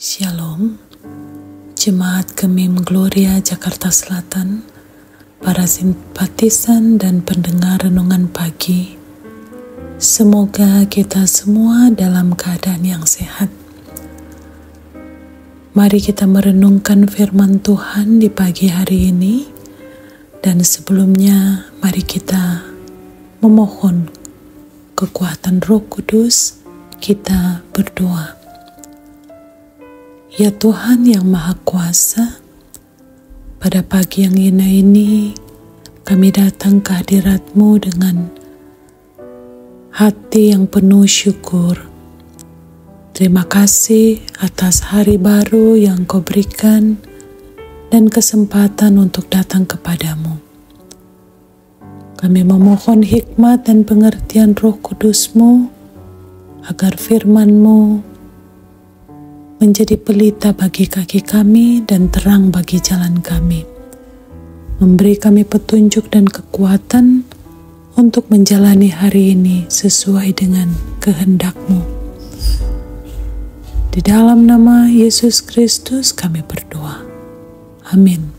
Shalom, Jemaat Gemim Gloria Jakarta Selatan, para simpatisan dan pendengar renungan pagi. Semoga kita semua dalam keadaan yang sehat. Mari kita merenungkan firman Tuhan di pagi hari ini, dan sebelumnya mari kita memohon kekuatan Roh Kudus. Kita berdoa. Ya Tuhan yang Maha Kuasa, pada pagi yang indah ini kami datang ke hadirat-Mu dengan hati yang penuh syukur. Terima kasih atas hari baru yang Kau berikan dan kesempatan untuk datang kepadamu. Kami memohon hikmat dan pengertian Roh Kudus-Mu agar firman-Mu menjadi pelita bagi kaki kami dan terang bagi jalan kami. Memberi kami petunjuk dan kekuatan untuk menjalani hari ini sesuai dengan kehendak-Mu. Di dalam nama Yesus Kristus kami berdoa. Amin.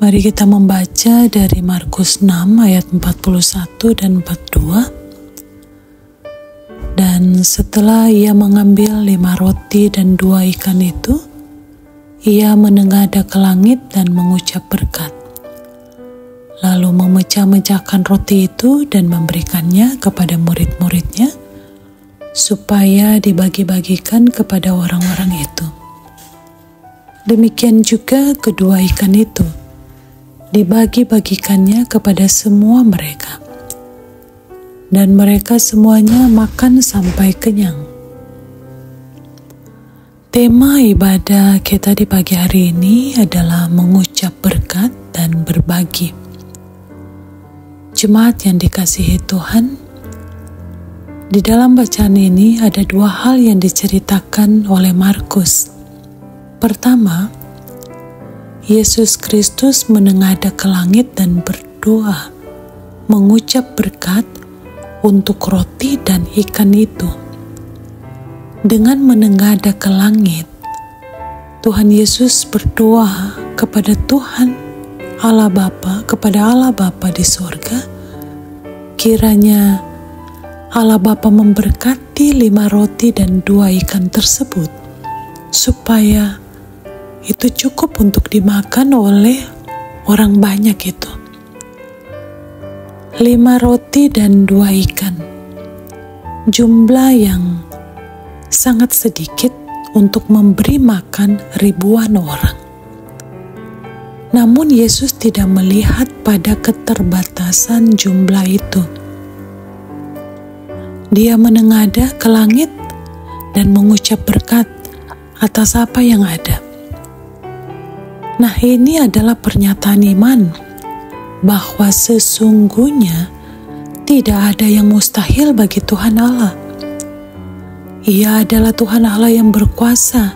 Mari kita membaca dari Markus 6 ayat 41 dan 42. Dan setelah ia mengambil 5 roti dan 2 ikan itu, ia menengadah ke langit dan mengucap berkat. Lalu memecah-mecahkan roti itu dan memberikannya kepada murid-muridnya, supaya dibagi-bagikan kepada orang-orang itu. Demikian juga kedua ikan itu, dibagi-bagikannya kepada semua mereka. Dan mereka semuanya makan sampai kenyang. Tema ibadah kita di pagi hari ini adalah mengucap berkat dan berbagi. Jemaat yang dikasihi Tuhan, di dalam bacaan ini ada 2 hal yang diceritakan oleh Markus. Pertama, Yesus Kristus menengadah ke langit dan berdoa, mengucap berkat untuk roti dan ikan itu. Dengan menengadah ke langit, Tuhan Yesus berdoa kepada Tuhan Allah Bapa, kepada Allah Bapa di sorga. Kiranya Allah Bapa memberkati 5 roti dan 2 ikan tersebut, supaya itu cukup untuk dimakan oleh orang banyak itu. 5 roti dan 2 ikan, jumlah yang sangat sedikit untuk memberi makan ribuan orang. Namun Yesus tidak melihat pada keterbatasan jumlah itu. Dia menengadah ke langit dan mengucap berkat atas apa yang ada. Nah, ini adalah pernyataan iman bahwa sesungguhnya tidak ada yang mustahil bagi Tuhan Allah. Ia adalah Tuhan Allah yang berkuasa,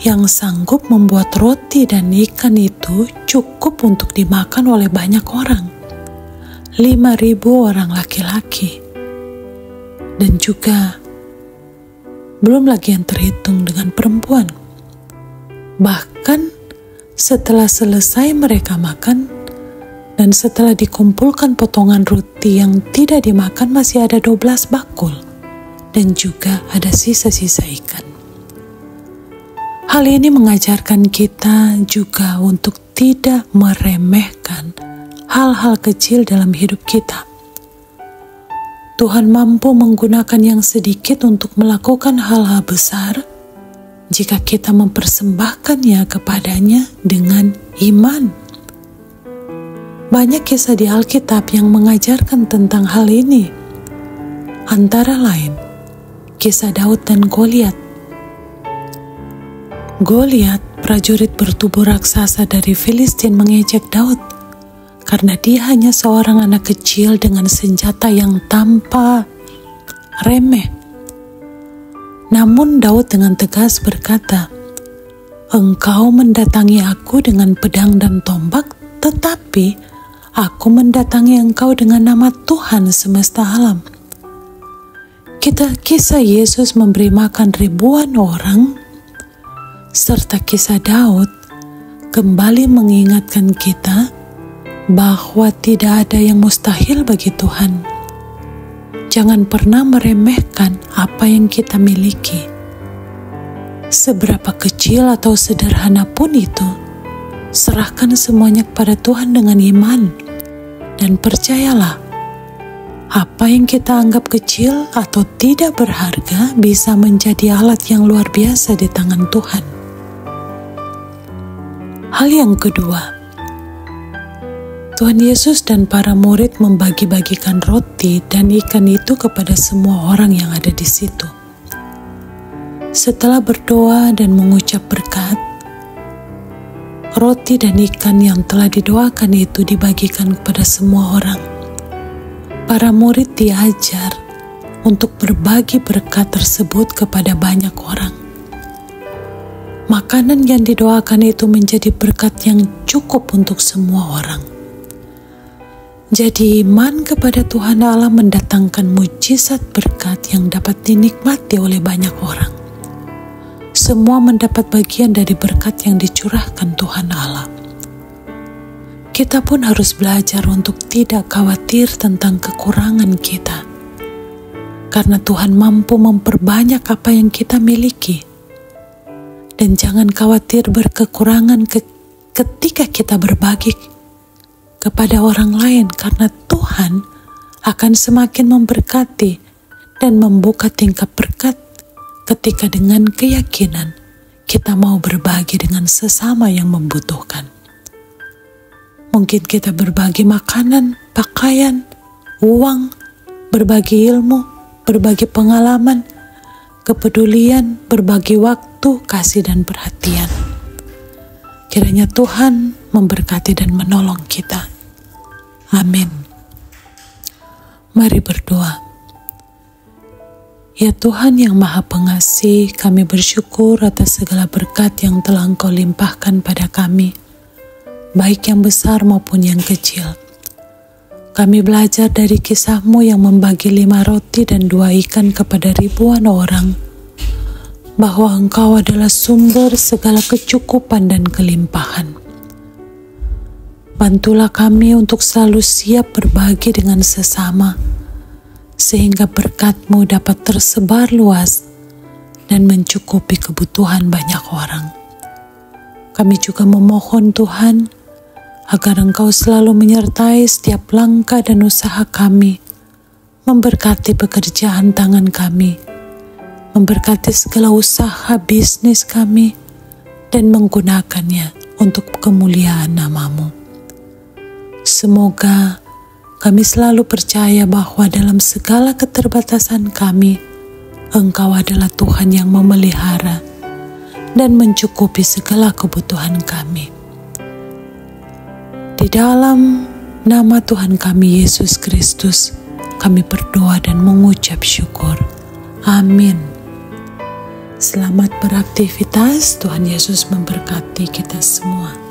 yang sanggup membuat roti dan ikan itu cukup untuk dimakan oleh banyak orang. 5.000 orang laki-laki. Dan juga belum lagi yang terhitung dengan perempuan. Bahkan setelah selesai mereka makan, dan setelah dikumpulkan potongan roti yang tidak dimakan, masih ada 12 bakul dan juga ada sisa-sisa ikan. Hal ini mengajarkan kita juga untuk tidak meremehkan hal-hal kecil dalam hidup kita. Tuhan mampu menggunakan yang sedikit untuk melakukan hal-hal besar jika kita mempersembahkannya kepadanya dengan iman. Banyak kisah di Alkitab yang mengajarkan tentang hal ini. Antara lain, kisah Daud dan Goliat. Goliat, prajurit bertubuh raksasa dari Filistin, mengejek Daud karena dia hanya seorang anak kecil dengan senjata yang tampak remeh. Namun Daud dengan tegas berkata, "Engkau mendatangi aku dengan pedang dan tombak, tetapi aku mendatangi engkau dengan nama Tuhan semesta alam." Kisah Yesus memberi makan ribuan orang, serta kisah Daud kembali mengingatkan kita bahwa tidak ada yang mustahil bagi Tuhan. Jangan pernah meremehkan apa yang kita miliki. Seberapa kecil atau sederhana pun itu, serahkan semuanya kepada Tuhan dengan iman. Dan percayalah, apa yang kita anggap kecil atau tidak berharga bisa menjadi alat yang luar biasa di tangan Tuhan. Hal yang kedua, Tuhan Yesus dan para murid membagi-bagikan roti dan ikan itu kepada semua orang yang ada di situ. Setelah berdoa dan mengucap berkat, roti dan ikan yang telah didoakan itu dibagikan kepada semua orang. Para murid diajar untuk berbagi berkat tersebut kepada banyak orang. Makanan yang didoakan itu menjadi berkat yang cukup untuk semua orang. Jadi iman kepada Tuhan Allah mendatangkan mujizat berkat yang dapat dinikmati oleh banyak orang. Semua mendapat bagian dari berkat yang dicurahkan Tuhan Allah. Kita pun harus belajar untuk tidak khawatir tentang kekurangan kita, karena Tuhan mampu memperbanyak apa yang kita miliki. Dan jangan khawatir berkekurangan ketika kita berbagi kepada orang lain, karena Tuhan akan semakin memberkati dan membuka tingkap berkat ketika dengan keyakinan kita mau berbagi dengan sesama yang membutuhkan. Mungkin kita berbagi makanan, pakaian, uang, berbagi ilmu, berbagi pengalaman, kepedulian, berbagi waktu, kasih dan perhatian. Kiranya Tuhan memberkati dan menolong kita. Amin. Mari berdoa. Ya Tuhan yang Maha Pengasih, kami bersyukur atas segala berkat yang telah Engkau limpahkan pada kami, baik yang besar maupun yang kecil. Kami belajar dari kisah-Mu yang membagi 5 roti dan 2 ikan kepada ribuan orang, bahwa Engkau adalah sumber segala kecukupan dan kelimpahan. Bantulah kami untuk selalu siap berbagi dengan sesama, sehingga berkat-Mu dapat tersebar luas dan mencukupi kebutuhan banyak orang. Kami juga memohon Tuhan, agar Engkau selalu menyertai setiap langkah dan usaha kami, memberkati pekerjaan tangan kami, memberkati segala usaha bisnis kami, dan menggunakannya untuk kemuliaan nama-Mu. Semoga kami selalu percaya bahwa dalam segala keterbatasan kami, Engkau adalah Tuhan yang memelihara dan mencukupi segala kebutuhan kami. Di dalam nama Tuhan kami Yesus Kristus, kami berdoa dan mengucap syukur. Amin. Selamat beraktivitas. Tuhan Yesus memberkati kita semua.